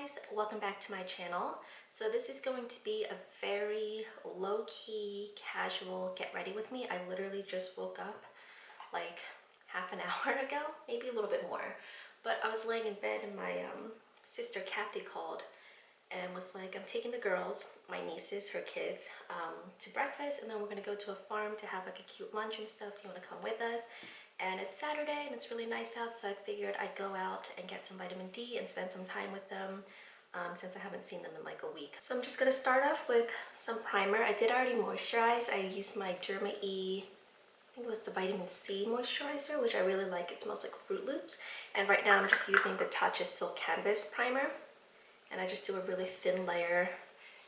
guys, welcome back to my channel. So this is going to be a very low-key, casual get ready with me. I literally just woke up like half an hour ago, maybe a little bit more. But I was laying in bed and my sister Kathy called and was like, I'm taking the girls, my nieces, her kids, to breakfast, and then we're gonna go to a farm to have like a cute lunch and stuff. Do you wanna come with us? And it's Saturday and it's really nice out, so I figured I'd go out and get some vitamin D and spend some time with them since I haven't seen them in like a week. So I'm just gonna start off with some primer. I did already moisturize. I used my Derma E, I think it was the vitamin C moisturizer, which I really like. It smells like Fruit Loops. And right now I'm just using the Tatcha Silk Canvas primer. And I just do a really thin layer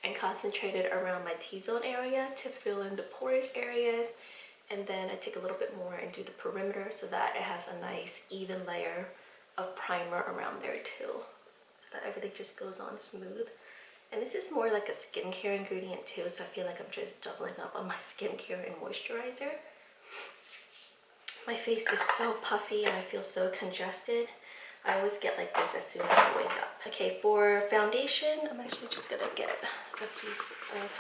and concentrate it around my T-zone area to fill in the porous areas. And then I take a little bit more and do the perimeter so that it has a nice even layer of primer around there too, so that everything just goes on smooth. And this is more like a skincare ingredient too, so I feel like I'm just doubling up on my skincare and moisturizer. My face is so puffy and I feel so congested. I always get like this as soon as I wake up. Okay, for foundation, I'm actually just gonna get a piece of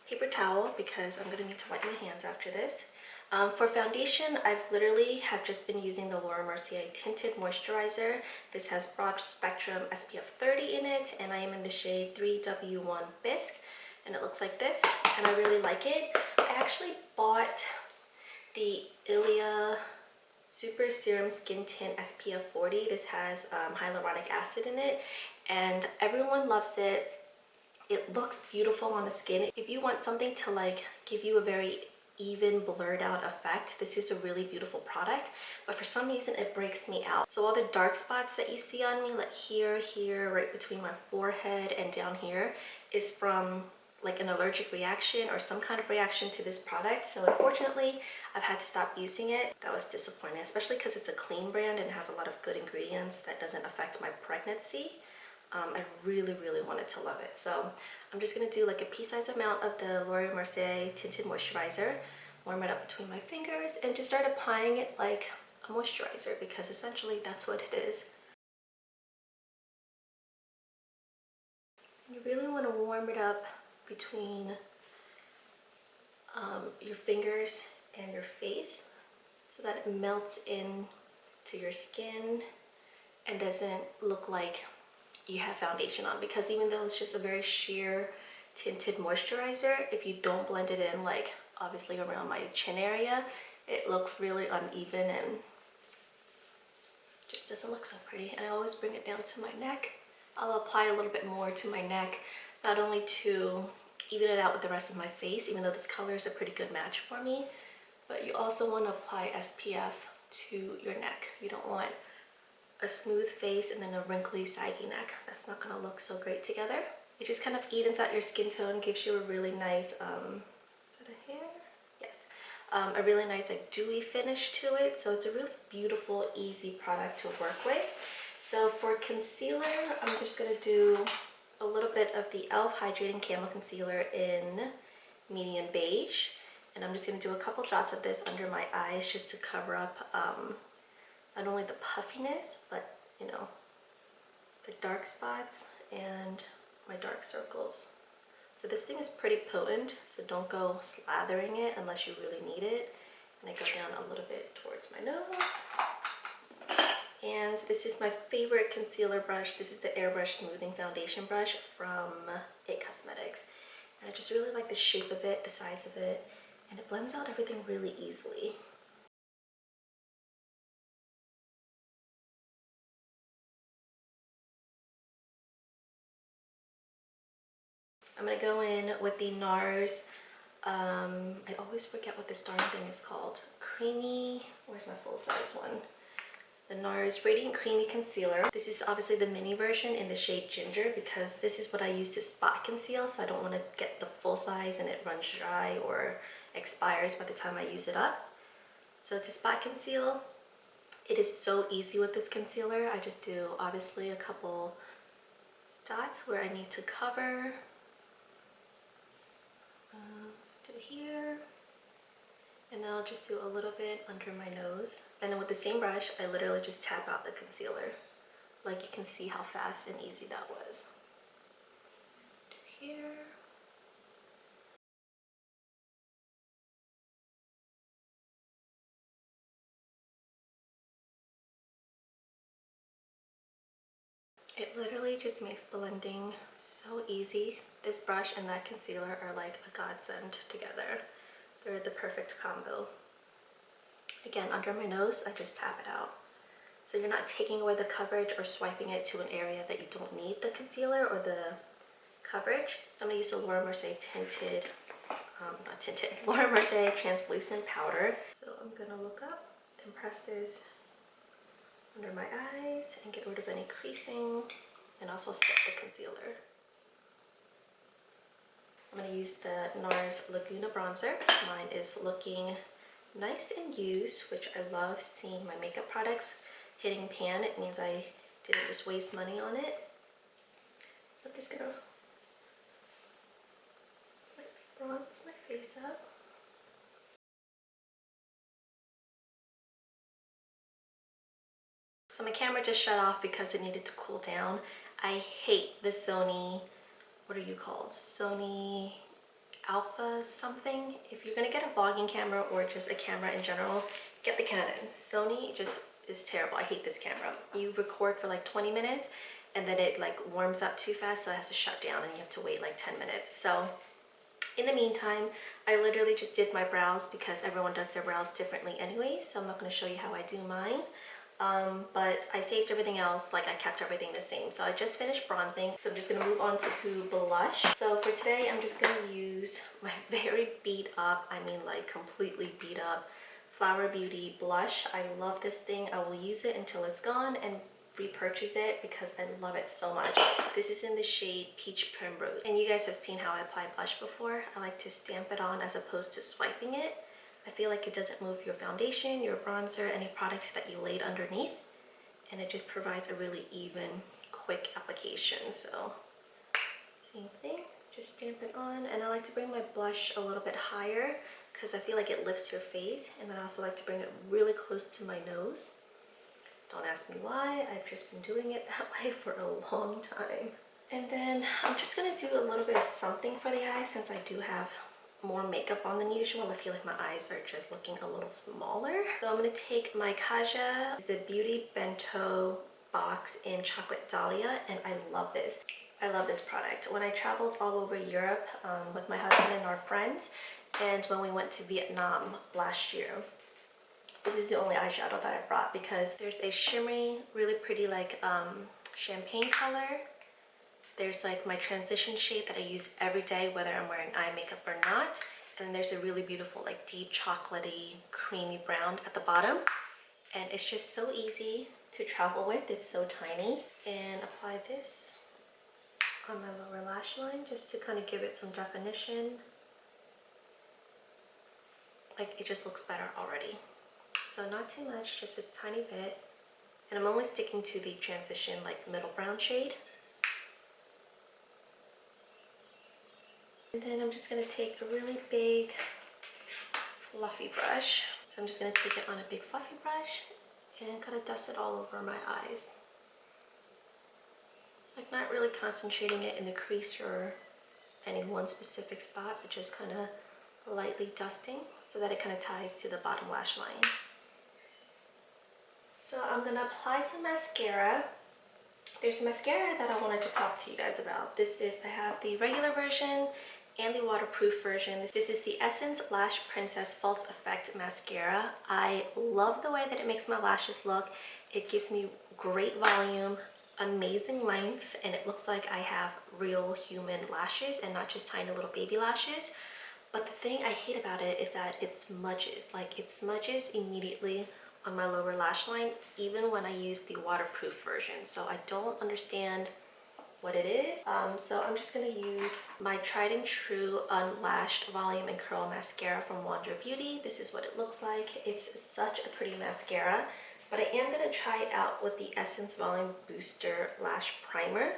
paper towel because I'm gonna need to wipe my hands after this. For foundation, I've literally have just been using the Laura Mercier Tinted Moisturizer. This has broad spectrum SPF 30 in it, and I am in the shade 3W1 Bisque, and it looks like this, and I really like it. I actually bought the Ilia Super Serum Skin Tint SPF 40. This has hyaluronic acid in it, and everyone loves it. It looks beautiful on the skin. If you want something to like give you a very even blurred out effect, this is a really beautiful product, but for some reason it breaks me out. So all the dark spots that you see on me, like here, right between my forehead and down here, is from like an allergic reaction or some kind of reaction to this product. So unfortunately, I've had to stop using it. That was disappointing, especially because it's a clean brand and has a lot of good ingredients that doesn't affect my pregnancy. I really wanted to love it. So I'm just gonna do like a pea-sized amount of the Laura Mercier Tinted Moisturizer, warm it up between my fingers, and just start applying it like a moisturizer, because essentially that's what it is. You really want to warm it up between your fingers and your face so that it melts in to your skin and doesn't look like you have foundation on, because even though it's just a very sheer tinted moisturizer, if you don't blend it in like obviously around my chin area, it looks really uneven and just doesn't look so pretty. And I always bring it down to my neck. I'll apply a little bit more to my neck, not only to even it out with the rest of my face, even though this color is a pretty good match for me, but you also want to apply SPF to your neck. You don't want a smooth face and then a wrinkly, saggy neck. That's not gonna look so great together. It just kind of evens out your skin tone, gives you a really nice, is that a hair? Yes. A really nice like dewy finish to it. So it's a really beautiful, easy product to work with. So for concealer, I'm just gonna do a little bit of the e.l.f. Hydrating Camo Concealer in medium beige. And I'm just gonna do a couple dots of this under my eyes just to cover up not only the puffiness, but you know, the dark spots and my dark circles. So this thing is pretty potent, so don't go slathering it unless you really need it. And I go down a little bit towards my nose. And this is my favorite concealer brush. This is the Airbrush Smoothing Foundation Brush from It Cosmetics. And I just really like the shape of it, the size of it, and it blends out everything really easily. I'm gonna go in with the Nars, I always forget what this darn thing is called. Creamy, where's my full size one? The Nars Radiant Creamy Concealer. This is obviously the mini version in the shade Ginger, because this is what I use to spot conceal, so I don't want to get the full size and it runs dry or expires by the time I use it up. So to spot conceal, it is so easy with this concealer. I just do obviously a couple dots where I need to cover. Let's do here, and then I'll just do a little bit under my nose, and then with the same brush I literally just tap out the concealer Like, you can see how fast and easy that was. To here. It literally just makes blending so easy. This brush and that concealer are like a godsend together. They're the perfect combo. Again, under my nose, I just tap it out. So you're not taking away the coverage or swiping it to an area that you don't need the concealer or the coverage. So I'm gonna use the Laura Mercier tinted, not tinted, Laura Mercier translucent powder. So I'm gonna look up and press this under my eyes and get rid of any creasing and also set the concealer. I'm going to use the Nars Laguna bronzer. Mine is looking nice and used, which I love seeing my makeup products hitting pan. It means I didn't just waste money on it. So I'm just going to bronze my face up. So my camera just shut off because it needed to cool down. I hate the Sony, what are you called? Sony Alpha something. If you're gonna get a vlogging camera or just a camera in general, get the Canon. Sony just is terrible. I hate this camera. You record for like 20 minutes and then it like warms up too fast, so it has to shut down and you have to wait like 10 minutes. So in the meantime, I literally just did my brows because everyone does their brows differently anyway, so I'm not going to show you how I do mine. But I saved everything else, like I kept everything the same. So I just finished bronzing, so I'm just going to move on to blush. So for today, I'm just going to use my very beat up, I mean like completely beat up Flower Beauty blush. I love this thing. I will use it until it's gone and repurchase it because I love it so much. This is in the shade Peach Primrose. And you guys have seen how I apply blush before. I like to stamp it on as opposed to swiping it. I feel like it doesn't move your foundation, your bronzer, any products that you laid underneath. And it just provides a really even, quick application. So, same thing, just stamp it on. And I like to bring my blush a little bit higher because I feel like it lifts your face. And then I also like to bring it really close to my nose. Don't ask me why, I've just been doing it that way for a long time. And then I'm just gonna do a little bit of something for the eyes since I do have more makeup on than usual. I feel like my eyes are just looking a little smaller. So I'm gonna take my Kaja, the Beauty Bento box in Chocolate Dahlia, and I love this. I love this product. When I traveled all over Europe with my husband and our friends, and when we went to Vietnam last year, this is the only eyeshadow that I brought because there's a shimmery, really pretty like champagne color. There's like my transition shade that I use every day whether I'm wearing eye makeup or not. And then there's a really beautiful like deep chocolatey, creamy brown at the bottom. And it's just so easy to travel with. It's so tiny. And apply this on my lower lash line just to kind of give it some definition. Like it just looks better already. So not too much, just a tiny bit. And I'm only sticking to the transition like middle brown shade. And then I'm just going to take a really big fluffy brush. So I'm just going to take it on a big fluffy brush and kind of dust it all over my eyes. Like not really concentrating it in the crease or any one specific spot, but just kind of lightly dusting so that it kind of ties to the bottom lash line. So I'm going to apply some mascara. There's a mascara that I wanted to talk to you guys about. I have the regular version and the waterproof version. This is the Essence Lash Princess False Effect Mascara. I love the way that it makes my lashes look. It gives me great volume, amazing length, and it looks like I have real human lashes and not just tiny little baby lashes. But the thing I hate about it is that it smudges. Like it smudges immediately on my lower lash line, even when I use the waterproof version. So I don't understand what it is. So I'm just gonna use my tried and true Unlashed Volume and Curl Mascara from Wander Beauty. This is what it looks like. It's such a pretty mascara, but I am gonna try it out with the Essence Volume Booster Lash Primer.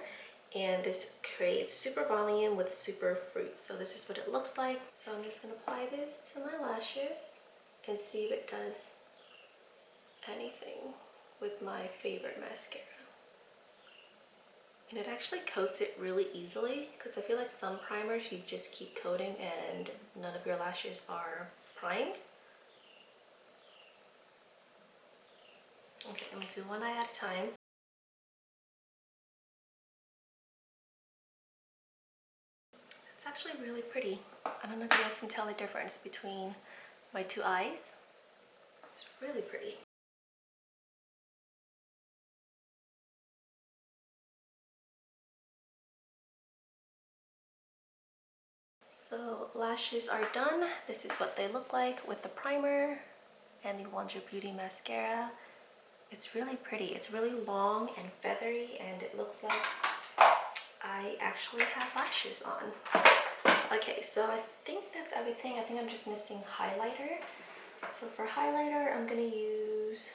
And this creates super volume with super fruits. So this is what it looks like. So I'm just gonna apply this to my lashes and see if it does anything with my favorite mascara. And it actually coats it really easily, because I feel like some primers you just keep coating and none of your lashes are primed. Okay, I'm gonna do one eye at a time. It's actually really pretty. I don't know if you guys can tell the difference between my two eyes. It's really pretty. So lashes are done. This is what they look like with the primer and the Wonder Beauty mascara. It's really pretty. It's really long and feathery, and it looks like I actually have lashes on. Okay, so I think that's everything. I think I'm just missing highlighter. So for highlighter, I'm gonna use,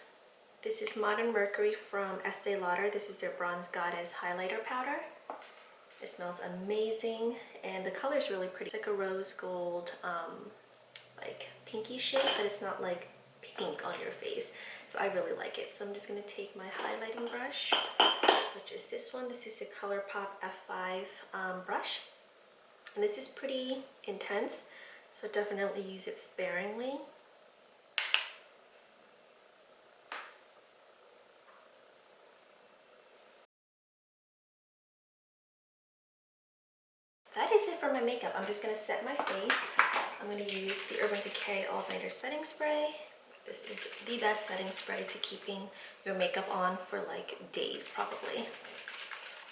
this is Modern Mercury from Estee Lauder. This is their Bronze Goddess highlighter powder. It smells amazing, and the color is really pretty. It's like a rose gold, like pinky shade, but it's not like pink on your face. So I really like it. So I'm just gonna take my highlighting brush, which is this one. This is the ColourPop F5 brush. And this is pretty intense, so definitely use it sparingly. That is it for my makeup. I'm just gonna set my face. I'm gonna use the Urban Decay All Nighter Setting Spray. This is the best setting spray to keeping your makeup on for like days probably.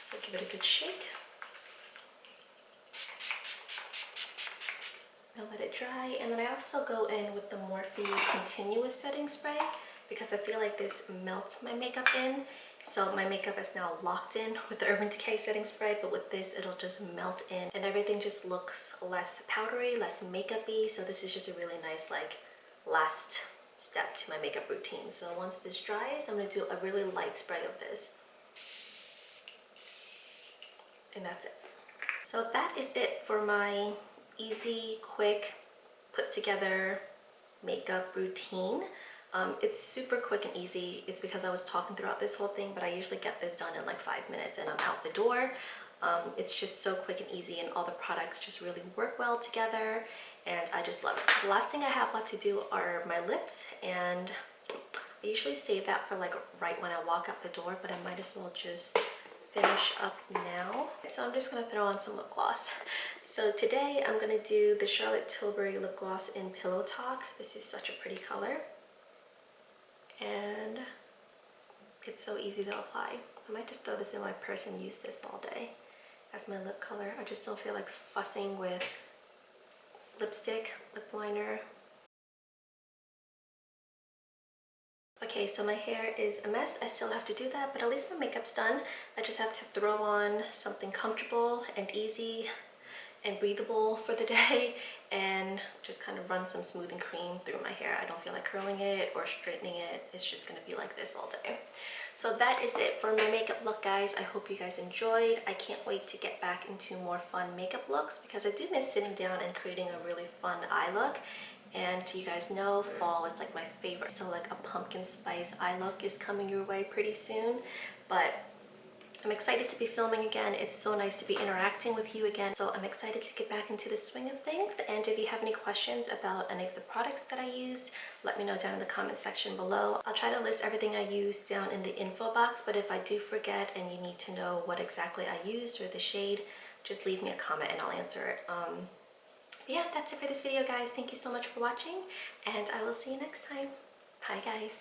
So give it a good shake. Now let it dry, and then I also go in with the Morphe Continuous Setting Spray because I feel like this melts my makeup in. So my makeup is now locked in with the Urban Decay setting spray, but with this it'll just melt in and everything just looks less powdery, less makeup-y. So this is just a really nice like last step to my makeup routine. So once this dries, I'm gonna do a really light spray of this. And that's it. So that is it for my easy, quick, put together makeup routine. It's super quick and easy. It's because I was talking throughout this whole thing, but I usually get this done in like 5 minutes and I'm out the door. It's just so quick and easy, and all the products just really work well together, and I just love it. So the last thing I have left to do are my lips, and I usually save that for like right when I walk out the door, but I might as well just finish up now. So I'm just gonna throw on some lip gloss. So today I'm gonna do the Charlotte Tilbury lip gloss in Pillow Talk. This is such a pretty color, and it's so easy to apply. I might just throw this in my purse and use this all day as my lip color. I just don't feel like fussing with lipstick, lip liner. Okay, so my hair is a mess. I still have to do that, but at least my makeup's done. I just have to throw on something comfortable and easy and breathable for the day and just kind of run some smoothing cream through my hair. I don't feel like curling it or straightening it. It's just gonna be like this all day. So that is it for my makeup look, guys. I hope you guys enjoyed. I can't wait to get back into more fun makeup looks because I do miss sitting down and creating a really fun eye look. And you guys know fall is like my favorite. So like a pumpkin spice eye look is coming your way pretty soon. But I'm excited to be filming again. It's so nice to be interacting with you again. So I'm excited to get back into the swing of things. And if you have any questions about any of the products that I used, let me know down in the comment section below. I'll try to list everything I used down in the info box, but if I do forget and you need to know what exactly I used or the shade, just leave me a comment and I'll answer it. But yeah, that's it for this video, guys. Thank you so much for watching, and I will see you next time. Bye, guys.